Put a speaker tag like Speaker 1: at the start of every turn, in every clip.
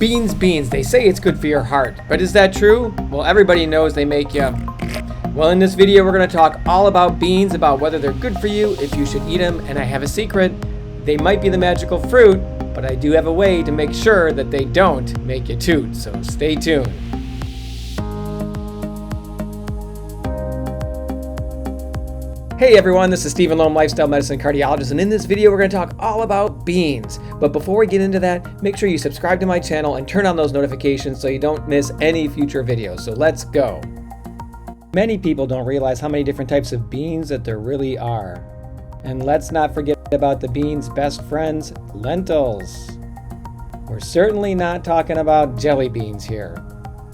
Speaker 1: Beans, they say it's good for your heart, but is that true? Well, everybody knows they make you. Well, in this video, we're going to talk all about beans, about whether they're good for you, if you should eat them, and I have a secret. They might be the magical fruit, but I do have a way to make sure that they don't make you toot, so stay tuned. Hey everyone, this is Stephen Lome, lifestyle medicine cardiologist, and in this video we're going to talk all about beans. But before we get into that, make sure you subscribe to my channel and turn on those notifications so you don't miss any future videos. So let's go. Many people don't realize how many different types of beans that there really are. And let's not forget about the beans' best friends, lentils. We're certainly not talking about jelly beans here.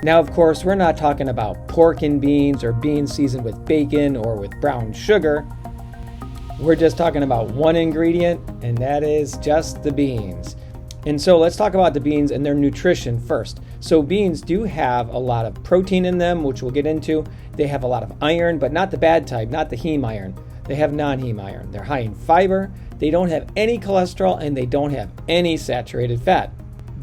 Speaker 1: Now, of course, we're not talking about pork and beans or beans seasoned with bacon or with brown sugar. We're just talking about one ingredient, and that is just the beans. And so let's talk about the beans and their nutrition first. So beans do have a lot of protein in them, which we'll get into. They have a lot of iron, but not the bad type, not the heme iron. They have non-heme iron. They're high in fiber. They don't have any cholesterol, and they don't have any saturated fat.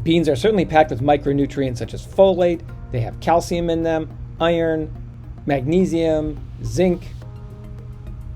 Speaker 1: Beans are certainly packed with micronutrients such as folate. They have calcium in them, iron, magnesium, zinc,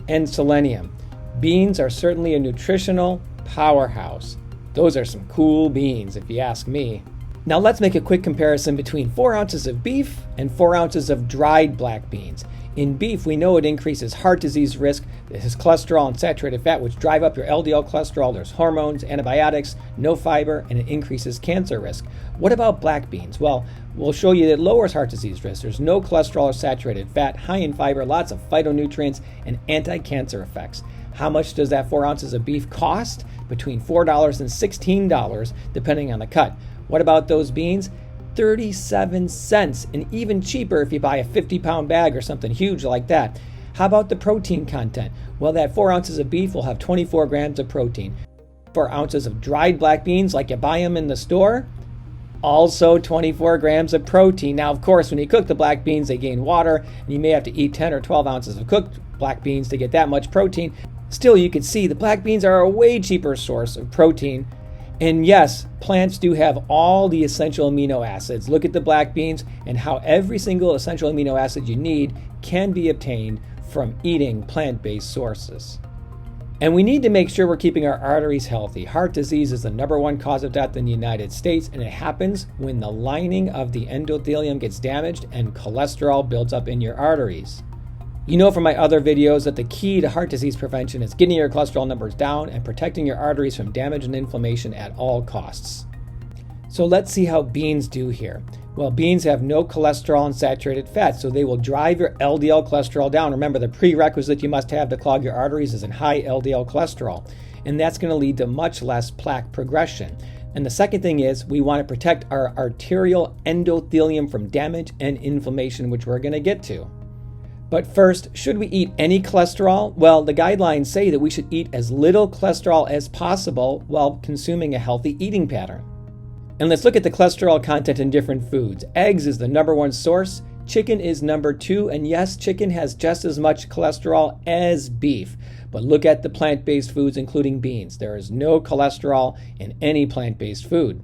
Speaker 1: and selenium. Beans are certainly a nutritional powerhouse. Those are some cool beans, if you ask me. Now let's make a quick comparison between 4 ounces of beef and 4 ounces of dried black beans. In beef, we know it increases heart disease risk. It has cholesterol and saturated fat, which drive up your LDL cholesterol. There's hormones, antibiotics, no fiber, and it increases cancer risk. What about black beans? Well, we'll show you that it lowers heart disease risk. There's no cholesterol or saturated fat, high in fiber, lots of phytonutrients, and anti-cancer effects. How much does that 4 ounces of beef cost? Between $4 and $16, depending on the cut. What about those beans? 37 cents, and even cheaper if you buy a 50-pound bag or something huge like that. How about the protein content? Well, that 4 ounces of beef will have 24 grams of protein. 4 ounces of dried black beans, like you buy them in the store, also 24 grams of protein. Now, of course, when you cook the black beans, they gain water, and you may have to eat 10 or 12 ounces of cooked black beans to get that much protein. Still, you can see the black beans are a way cheaper source of protein. And yes, plants do have all the essential amino acids. Look at the black beans and how every single essential amino acid you need can be obtained from eating plant-based sources. And we need to make sure we're keeping our arteries healthy. Heart disease is the #1 cause of death in the United States, and it happens when the lining of the endothelium gets damaged and cholesterol builds up in your arteries. You know from my other videos that the key to heart disease prevention is getting your cholesterol numbers down and protecting your arteries from damage and inflammation at all costs. So let's see how beans do here. Well, beans have no cholesterol and saturated fat, so they will drive your LDL cholesterol down. Remember, the prerequisite you must have to clog your arteries is a high LDL cholesterol, and that's going to lead to much less plaque progression. And the second thing is we want to protect our arterial endothelium from damage and inflammation, which we're going to get to. But first, should we eat any cholesterol? Well, the guidelines say that we should eat as little cholesterol as possible while consuming a healthy eating pattern. And let's look at the cholesterol content in different foods. Eggs is the #1 source. Chicken is #2, and yes, chicken has just as much cholesterol as beef. But look at the plant-based foods, including beans. There is no cholesterol in any plant-based food.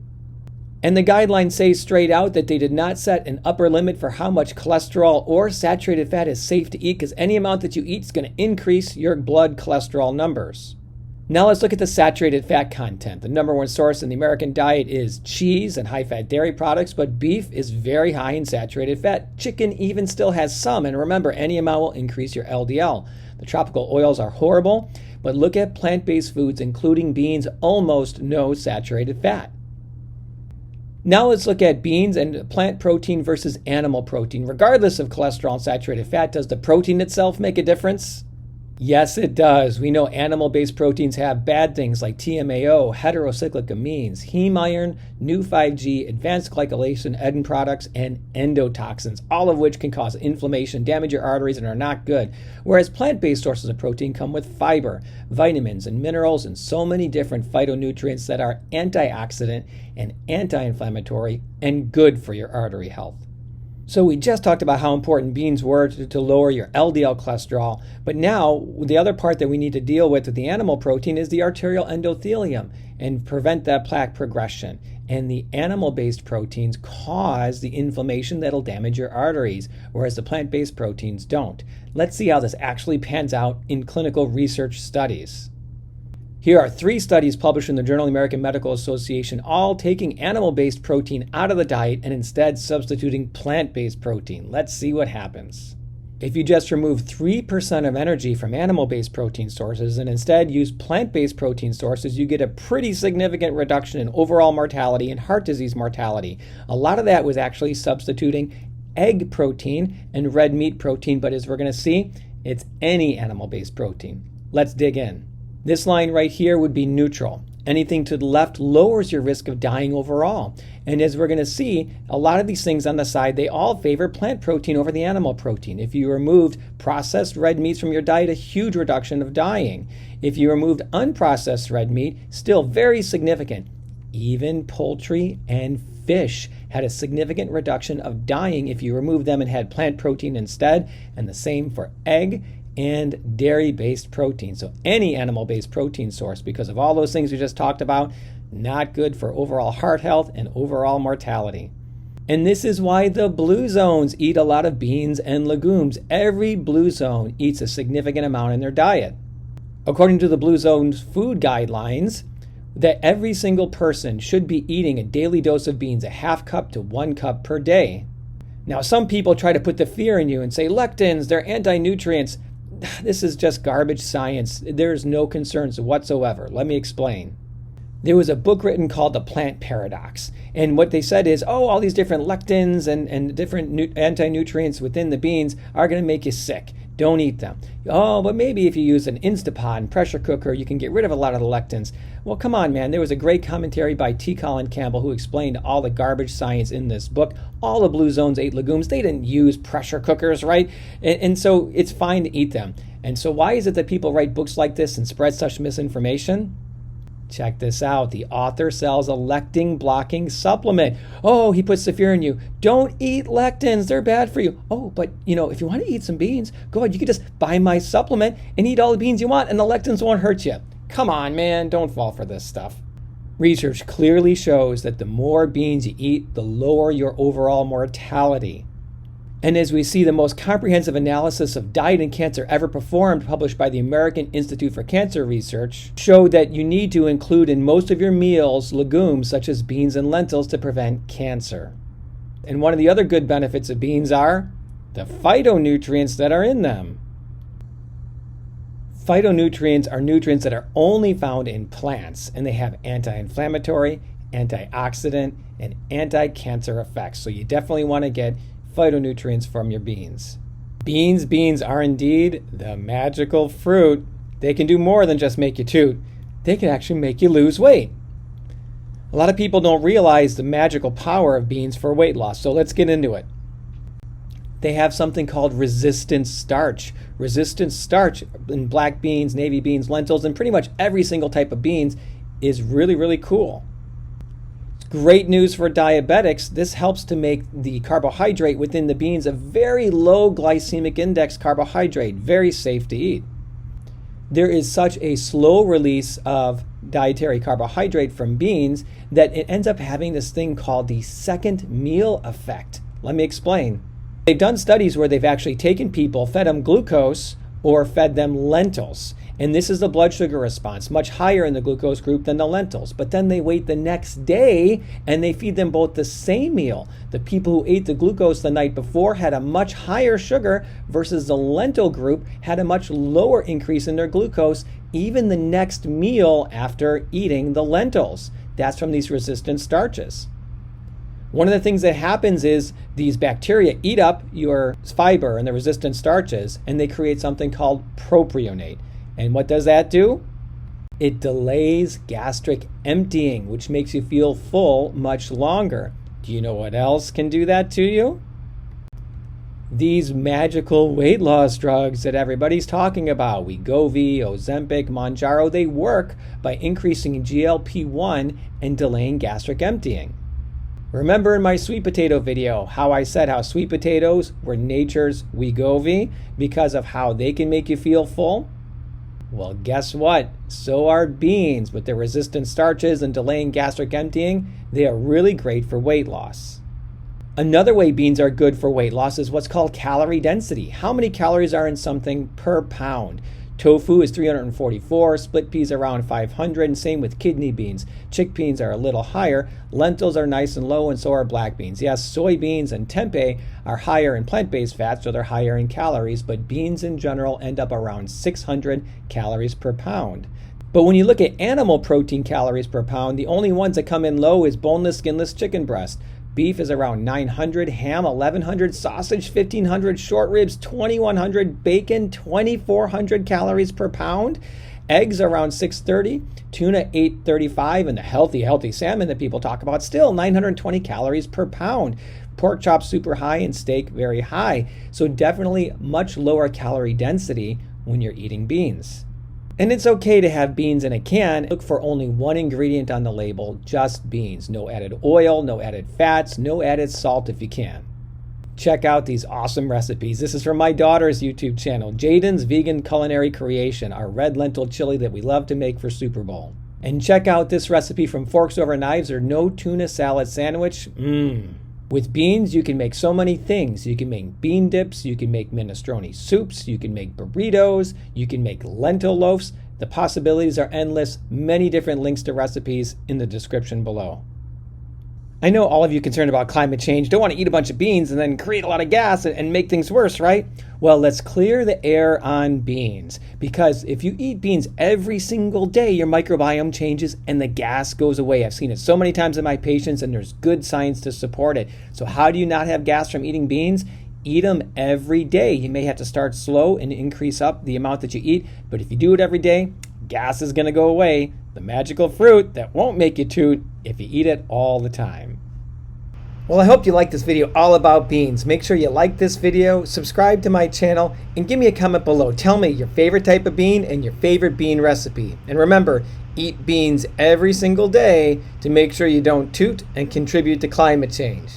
Speaker 1: And the guidelines say straight out that they did not set an upper limit for how much cholesterol or saturated fat is safe to eat, because any amount that you eat is going to increase your blood cholesterol numbers. Now let's look at the saturated fat content. The #1 source in the American diet is cheese and high-fat dairy products, but beef is very high in saturated fat. Chicken even still has some, and remember, any amount will increase your LDL. The tropical oils are horrible, but look at plant-based foods, including beans, almost no saturated fat. Now let's look at beans and plant protein versus animal protein. Regardless of cholesterol and saturated fat, does the protein itself make a difference? Yes, it does. We know animal-based proteins have bad things like TMAO, heterocyclic amines, heme iron, new 5G, advanced glycylation end products, and endotoxins, all of which can cause inflammation, damage your arteries, and are not good. Whereas plant-based sources of protein come with fiber, vitamins, and minerals, and so many different phytonutrients that are antioxidant and anti-inflammatory and good for your artery health. So we just talked about how important beans were to lower your LDL cholesterol, but now the other part that we need to deal with the animal protein is the arterial endothelium and prevent that plaque progression. And the animal-based proteins cause the inflammation that'll damage your arteries, whereas the plant-based proteins don't. Let's see how this actually pans out in clinical research studies. Here are 3 studies published in the Journal of the American Medical Association, all taking animal-based protein out of the diet and instead substituting plant-based protein. Let's see what happens. If you just remove 3% of energy from animal-based protein sources and instead use plant-based protein sources, you get a pretty significant reduction in overall mortality and heart disease mortality. A lot of that was actually substituting egg protein and red meat protein, but as we're going to see, it's any animal-based protein. Let's dig in. This line right here would be neutral. Anything to the left lowers your risk of dying overall. And as we're going to see, a lot of these things on the side, they all favor plant protein over the animal protein. If you removed processed red meats from your diet, a huge reduction of dying. If you removed unprocessed red meat, still very significant. Even poultry and fish had a significant reduction of dying if you removed them and had plant protein instead, and the same for egg and dairy-based protein. So any animal-based protein source, because of all those things we just talked about, not good for overall heart health and overall mortality. And this is why the blue zones eat a lot of beans and legumes. Every blue zone eats a significant amount in their diet. According to the blue zone's food guidelines, that every single person should be eating a daily dose of beans, a half cup to 1 cup per day. Now, some people try to put the fear in you and say, lectins, they're anti-nutrients. This is just garbage science. There's no concerns whatsoever. Let me explain. There was a book written called The Plant Paradox. And what they said is, all these different lectins and different anti-nutrients within the beans are going to make you sick. Don't eat them. But maybe if you use an Instapot and pressure cooker, you can get rid of a lot of the lectins. Well, come on, man. There was a great commentary by T. Colin Campbell who explained all the garbage science in this book. All the blue zones ate legumes. They didn't use pressure cookers, right? And so it's fine to eat them. And so why is it that people write books like this and spread such misinformation? Check this out. The author sells a lectin blocking supplement. He puts the fear in you. Don't eat lectins. They're bad for you. But if you want to eat some beans, go ahead. You can just buy my supplement and eat all the beans you want and the lectins won't hurt you. Come on, man. Don't fall for this stuff. Research clearly shows that the more beans you eat, the lower your overall mortality. And as we see, the most comprehensive analysis of diet and cancer ever performed, published by the American Institute for Cancer Research, showed that you need to include in most of your meals legumes such as beans and lentils to prevent cancer. And one of the other good benefits of beans are the phytonutrients that are in them. Phytonutrients are nutrients that are only found in plants, and they have anti-inflammatory, antioxidant, and anti-cancer effects. So you definitely want to get phytonutrients from your beans. Beans are indeed the magical fruit. They can do more than just make you toot. They can actually make you lose weight. A lot of people don't realize the magical power of beans for weight loss, so let's get into it. They have something called resistant starch. Resistant starch in black beans, navy beans, lentils, and pretty much every single type of beans is really, really cool. Great news for diabetics. This helps to make the carbohydrate within the beans a very low glycemic index carbohydrate, very safe to eat. There is such a slow release of dietary carbohydrate from beans that it ends up having this thing called the second meal effect. Let me explain. They've done studies where they've actually taken people, fed them glucose or fed them lentils. And this is the blood sugar response, much higher in the glucose group than the lentils. But then they wait the next day and they feed them both the same meal. The people who ate the glucose the night before had a much higher sugar versus the lentil group had a much lower increase in their glucose even the next meal after eating the lentils. That's from these resistant starches. One of the things that happens is these bacteria eat up your fiber and the resistant starches, and they create something called propionate. And what does that do? It delays gastric emptying, which makes you feel full much longer. Do you know what else can do that to you? These magical weight loss drugs that everybody's talking about, Wegovy, Ozempic, Mounjaro, they work by increasing GLP-1 and delaying gastric emptying. Remember in my sweet potato video how I said how sweet potatoes were nature's Wegovy because of how they can make you feel full? Well, guess what? So are beans. With their resistant starches and delaying gastric emptying, they are really great for weight loss. Another way beans are good for weight loss is what's called calorie density. How many calories are in something per pound? Tofu is 344, split peas around 500, and same with kidney beans. Chickpeas are a little higher, lentils are nice and low, and so are black beans. Yes, soybeans and tempeh are higher in plant-based fats, so they're higher in calories, but beans in general end up around 600 calories per pound. But when you look at animal protein calories per pound, the only ones that come in low is boneless, skinless chicken breast. Beef is around 900, ham 1100, sausage 1500, short ribs 2100, bacon 2400 calories per pound, eggs around 630, tuna 835, and the healthy salmon that people talk about still 920 calories per pound. Pork chops super high and steak very high. So definitely much lower calorie density when you're eating beans. And it's okay to have beans in a can. Look for only one ingredient on the label, just beans. No added oil, no added fats, no added salt if you can. Check out these awesome recipes. This is from my daughter's YouTube channel, Jaden's Vegan Culinary Creation, our red lentil chili that we love to make for Super Bowl. And check out this recipe from Forks Over Knives, or no tuna salad sandwich. With beans, you can make so many things. You can make bean dips, you can make minestrone soups, you can make burritos, you can make lentil loaves. The possibilities are endless. Many different links to recipes in the description below. I know all of you concerned about climate change don't want to eat a bunch of beans and then create a lot of gas and make things worse, right? Well, let's clear the air on beans, because if you eat beans every single day, your microbiome changes and the gas goes away. I've seen it so many times in my patients, and there's good science to support it. So how do you not have gas from eating beans? Eat them every day. You may have to start slow and increase up the amount that you eat, but if you do it every day, gas is going to go away. The magical fruit that won't make you toot if you eat it all the time. Well, I hope you liked this video all about beans. Make sure you like this video, subscribe to my channel, and give me a comment below. Tell me your favorite type of bean and your favorite bean recipe. And remember, eat beans every single day to make sure you don't toot and contribute to climate change.